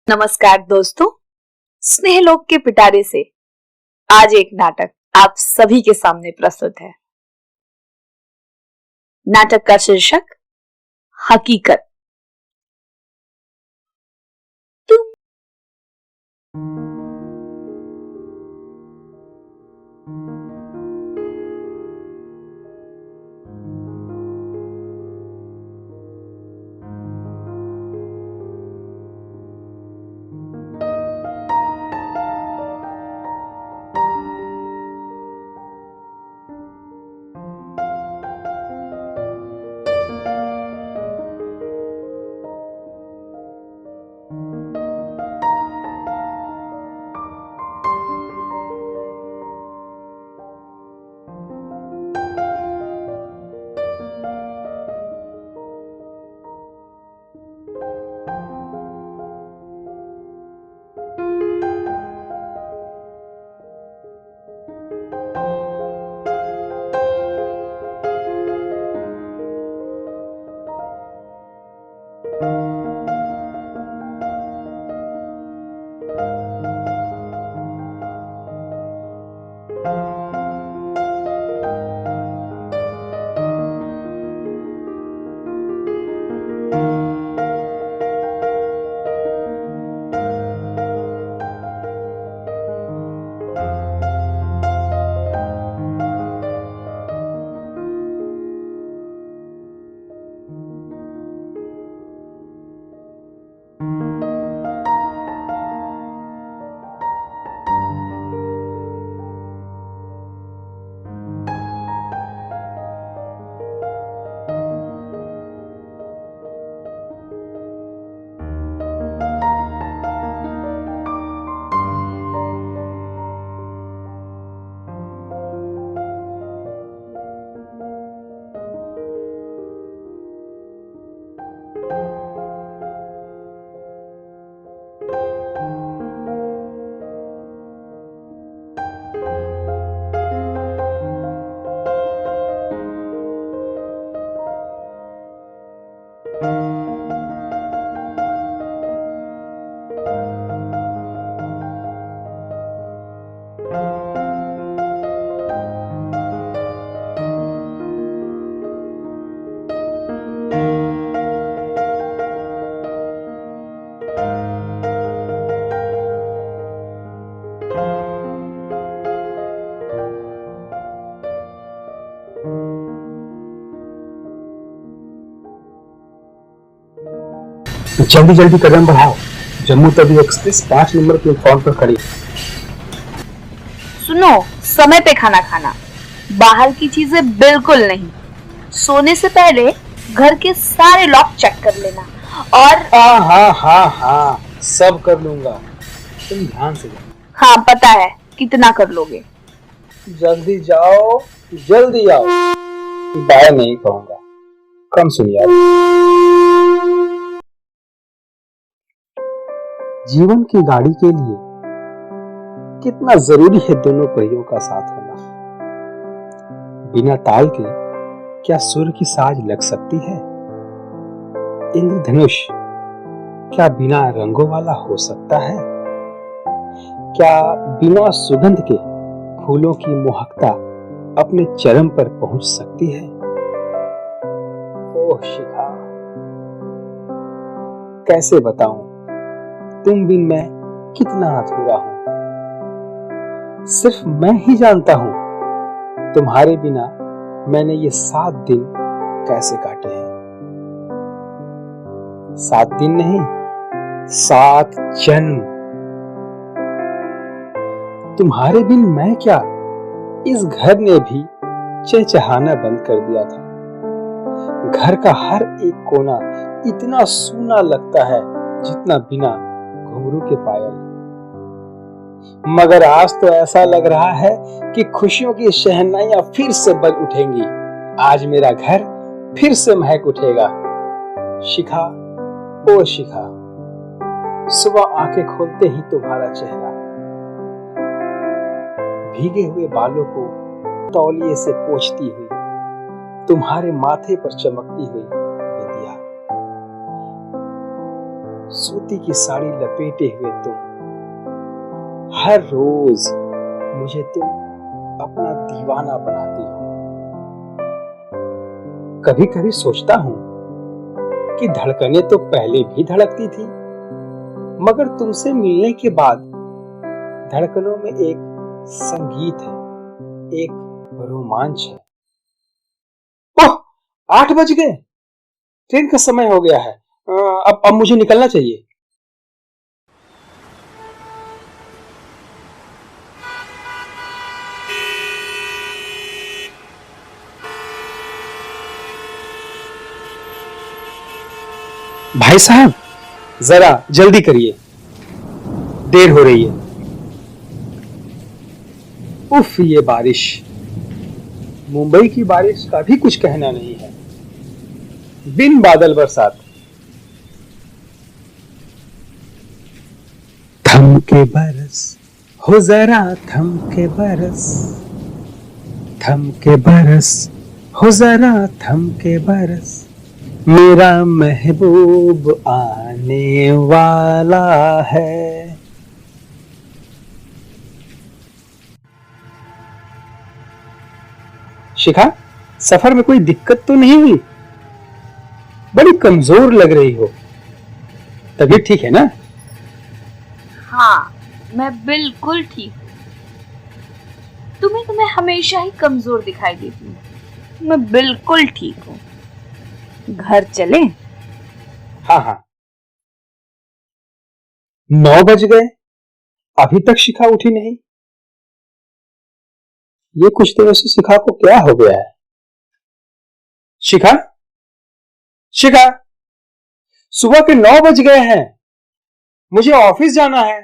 नमस्कार दोस्तों, स्नेहलोक के पिटारे से आज एक नाटक आप सभी के सामने प्रस्तुत है। नाटक का शीर्षक हकीकत। तुम जल्दी जल्दी कदम बढ़ाओ। Jammu Tawi express 5 number platform पर खड़ी। सुनो, समय पे खाना खाना, बाहर की चीजें बिल्कुल नहीं। सोने से पहले घर के सारे लॉक चेक कर लेना। और हाँ, सब कर लूंगा। तुम ध्यान से जाओ। हाँ, पता है कितना कर लोगे। जल्दी जाओ, जल्दी आओ। बाय नहीं कहूंगा, कम सुनिए। जीवन की गाड़ी के लिए कितना जरूरी है दोनों पहियों का साथ होना। बिना ताल के क्या सुर की साज लग सकती है? इंद्रधनुष क्या बिना रंगों वाला हो सकता है? क्या बिना सुगंध के फूलों की मोहकता अपने चरम पर पहुंच सकती है? ओह शिखा, कैसे बताऊं तुम बिन मैं कितना अधूरा हूं। सिर्फ मैं ही जानता हूं तुम्हारे बिना मैंने ये 7 दिन कैसे काटे हैं। 7 दिन नहीं, 7 जन्म। तुम्हारे बिन मैं क्या, इस घर ने भी चहचहाना बंद कर दिया था। घर का हर एक कोना इतना सूना लगता है जितना बिना घुंघरू के पायल। मगर आज तो ऐसा लग रहा है कि खुशियों की शहनाइयां फिर से बज उठेंगी। आज मेरा घर फिर से महक उठेगा। शिखा, ओ शिखा, सुबह आंखें खोलते ही तुम्हारा चेहरा, भीगे हुए बालों को तौलिए से पोंछती हुई, तुम्हारे माथे पर चमकती हुई बिंदिया। सूती की साड़ी लपेटे हुए तुम, हर रोज मुझे तुम अपना दीवाना बनाती हो। कभी कभी सोचता हूं कि धड़कनें तो पहले भी धड़कती थी, मगर तुमसे मिलने के बाद धड़कनों में एक संगीत है, एक रोमांच है। ओह, 8 बज गए, ट्रेन का समय हो गया है। अब मुझे निकलना चाहिए। भाई साहब, जरा जल्दी करिए, देर हो रही है। उफ, ये बारिश, मुंबई की बारिश का भी कुछ कहना नहीं है, बिन बादल बरसात। थम के बरस हो जरा, थम के बरस, थम के बरस हो जरा, थम के बरस, मेरा महबूब आने वाला है। शिखा, सफर में कोई दिक्कत तो नहीं हुई? बड़ी कमजोर लग रही हो, तबीयत ठीक है ना? हाँ, मैं बिल्कुल ठीक हूँ। तुम्हें तो मैं हमेशा ही कमजोर दिखाई देती हूँ। मैं बिल्कुल ठीक हूँ। घर चले? हाँ हाँ। 9 बज गए, अभी तक शिखा उठी नहीं। ये कुछ देर से शिखा को क्या हो गया है? शिखा, शिखा, सुबह के 9 बज गए हैं, मुझे ऑफिस जाना है।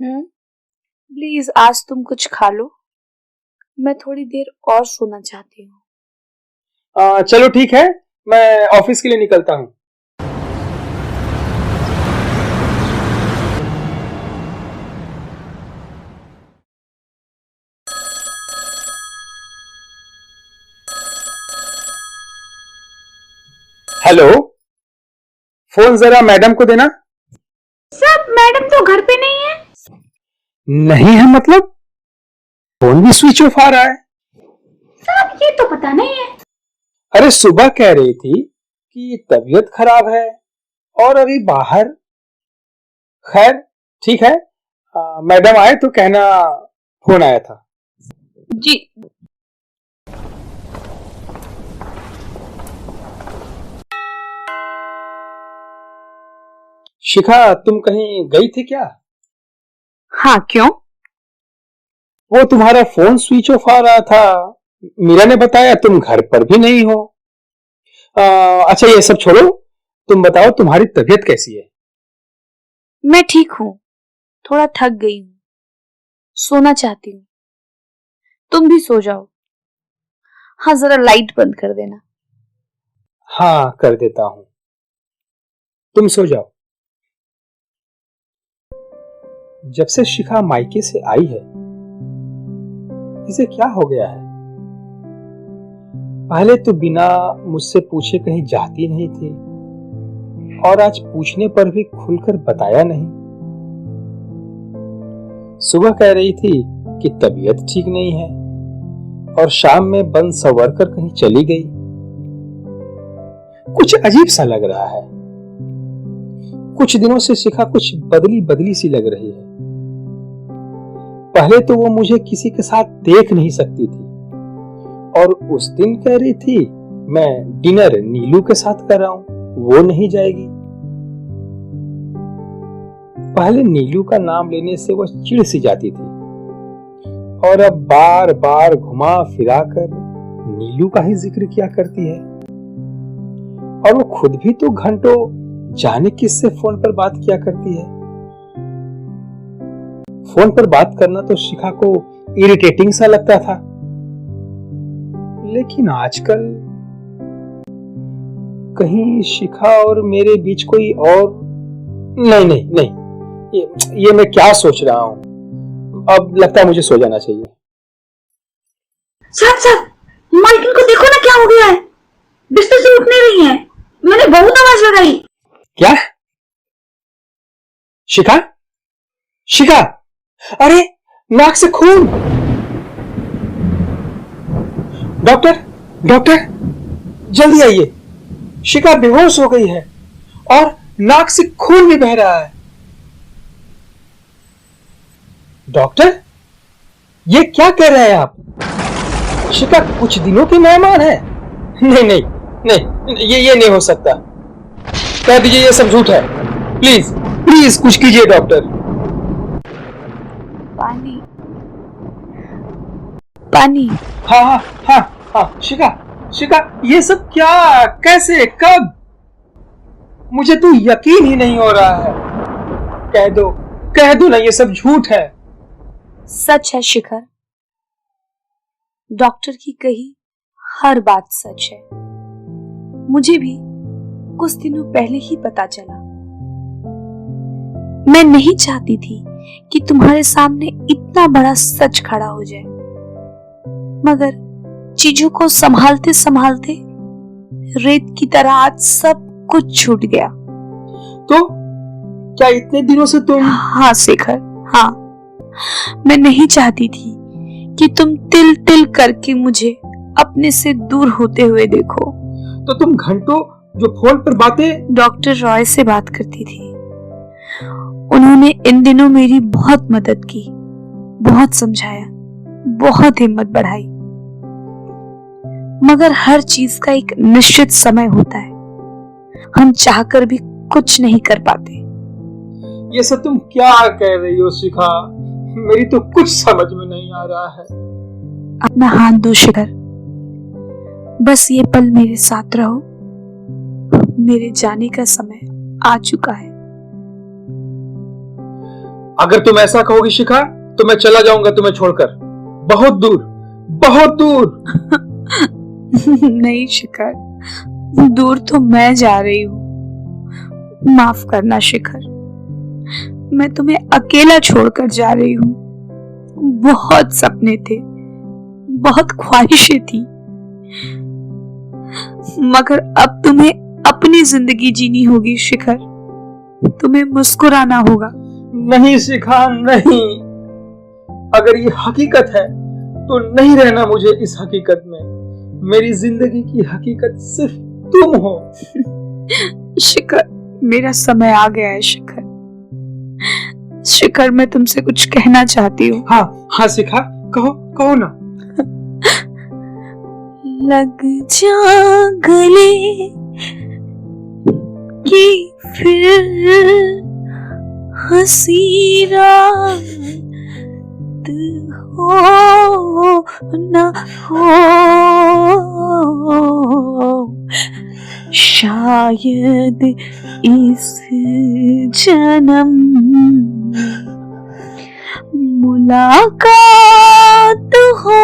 प्लीज आज तुम कुछ खा लो, मैं थोड़ी देर और सोना चाहती हूँ। चलो ठीक है, मैं ऑफिस के लिए निकलता हूं। हेलो, फोन जरा मैडम को देना। सब मैडम तो घर पे नहीं है। नहीं है मतलब? फोन भी स्विच ऑफ आ रहा है। सब ये तो पता नहीं है। अरे सुबह कह रही थी कि तबीयत खराब है और अभी बाहर। खैर ठीक है, मैडम आए तो कहना फोन आया था। जी। शिखा, तुम कहीं गई थी क्या? हाँ, क्यों? वो तुम्हारा फोन स्विच ऑफ आ रहा था, मीरा ने बताया तुम घर पर भी नहीं हो। अच्छा ये सब छोड़ो, तुम बताओ तुम्हारी तबीयत कैसी है? मैं ठीक हूँ, थोड़ा थक गई हूँ, सोना चाहती हूँ। तुम भी सो जाओ। हाँ, जरा लाइट बंद कर देना। हाँ कर देता हूं, तुम सो जाओ। जब से शिखा मायके से आई है, इसे क्या हो गया है? पहले तो बिना मुझसे पूछे कहीं जाती नहीं थी, और आज पूछने पर भी खुलकर बताया नहीं। सुबह कह रही थी कि तबीयत ठीक नहीं है, और शाम में बन सवर कर कहीं चली गई। कुछ अजीब सा लग रहा है। कुछ दिनों से शिखा कुछ बदली बदली सी लग रही है। पहले तो वो मुझे किसी के साथ देख नहीं सकती थी, और उस दिन कह रही थी मैं डिनर नीलू के साथ कर रहा हूं, वो नहीं जाएगी। पहले नीलू का नाम लेने से वो चिढ़ सी जाती थी, और अब बार बार घुमा फिरा कर नीलू का ही जिक्र किया करती है। और वो खुद भी तो घंटों जाने किससे फोन पर बात किया करती है। फोन पर बात करना तो शिखा को इरिटेटिंग सा लगता था, लेकिन आजकल कहीं शिखा और मेरे बीच कोई और। नहीं नहीं नहीं, ये मैं क्या सोच रहा हूं। अब लगता है मुझे सो जाना चाहिए। साहब साहब, मालकिन को देखो ना क्या हो गया है, बिस्तर से उठ नहीं रही है। मैंने बहुत आवाज लगाई। क्या? शिखा, शिखा, अरे नाक से खून। डॉक्टर, डॉक्टर, जल्दी आइए। शिखा बेहोश हो गई है और नाक से खून भी बह रहा है। डॉक्टर, ये क्या कह रहे हैं आप? शिखा कुछ दिनों की मेहमान है। नहीं नहीं नहीं, ये नहीं हो सकता। कह दीजिए ये सब झूठ है। प्लीज प्लीज कुछ कीजिए डॉक्टर। पानी, पानी। हाँ हाँ हाँ हाँ, शिखा, शिखा, ये सब क्या, कैसे, कब? मुझे तो यकीन ही नहीं हो रहा है। कह दो ना, ये सब झूठ है। सच है शिखर, डॉक्टर की कही हर बात सच है। मुझे भी कुछ दिनों पहले ही पता चला। मैं नहीं चाहती थी कि तुम्हारे सामने इतना बड़ा सच खड़ा हो जाए, मगर चीजों को संभालते संभालते रेत की तरह आज सब कुछ छूट गया। तो क्या इतने दिनों से तुम? हाँ शिखर, हाँ, मैं नहीं चाहती थी कि तुम तिल तिल करके मुझे अपने से दूर होते हुए देखो। तो तुम घंटों जो फोन पर बातें? डॉक्टर रॉय से बात करती थी। उन्होंने इन दिनों मेरी बहुत मदद की, बहुत समझाया, बहुत हिम्मत बढ़ाई, मगर हर चीज का एक निश्चित समय होता है। हम चाहकर भी कुछ नहीं कर पाते। ये सब तुम क्या कह रही हो शिखा? मेरी तो कुछ समझ में नहीं आ रहा है। अपना हाथ दो शिखर, बस ये पल मेरे साथ रहो। मेरे जाने का समय आ चुका है। अगर तुम ऐसा कहोगी शिखा, तो मैं चला जाऊंगा तुम्हें छोड़कर, बहुत दूर, बहुत दूर। नहीं शिखर, दूर तो मैं जा रही हूँ। माफ करना शिखर, मैं तुम्हें अकेला छोड़कर जा रही हूँ। बहुत सपने थे, बहुत ख्वाहिशें थी, मगर अब तुम्हें अपनी जिंदगी जीनी होगी शिखर। तुम्हें मुस्कुराना होगा। नहीं शिखा, नहीं। अगर ये हकीकत है तो नहीं रहना मुझे इस हकीकत में। मेरी जिंदगी की हकीकत सिर्फ तुम हो। शिखर, मेरा समय आ गया है शिखर। शिखर, मैं तुमसे कुछ कहना चाहती हूँ। हाँ हाँ शिखा, कहो कहो ना। लग जा गले कि फिर हंसी रात हो न हो, शायद इस जन्म मुलाकात हो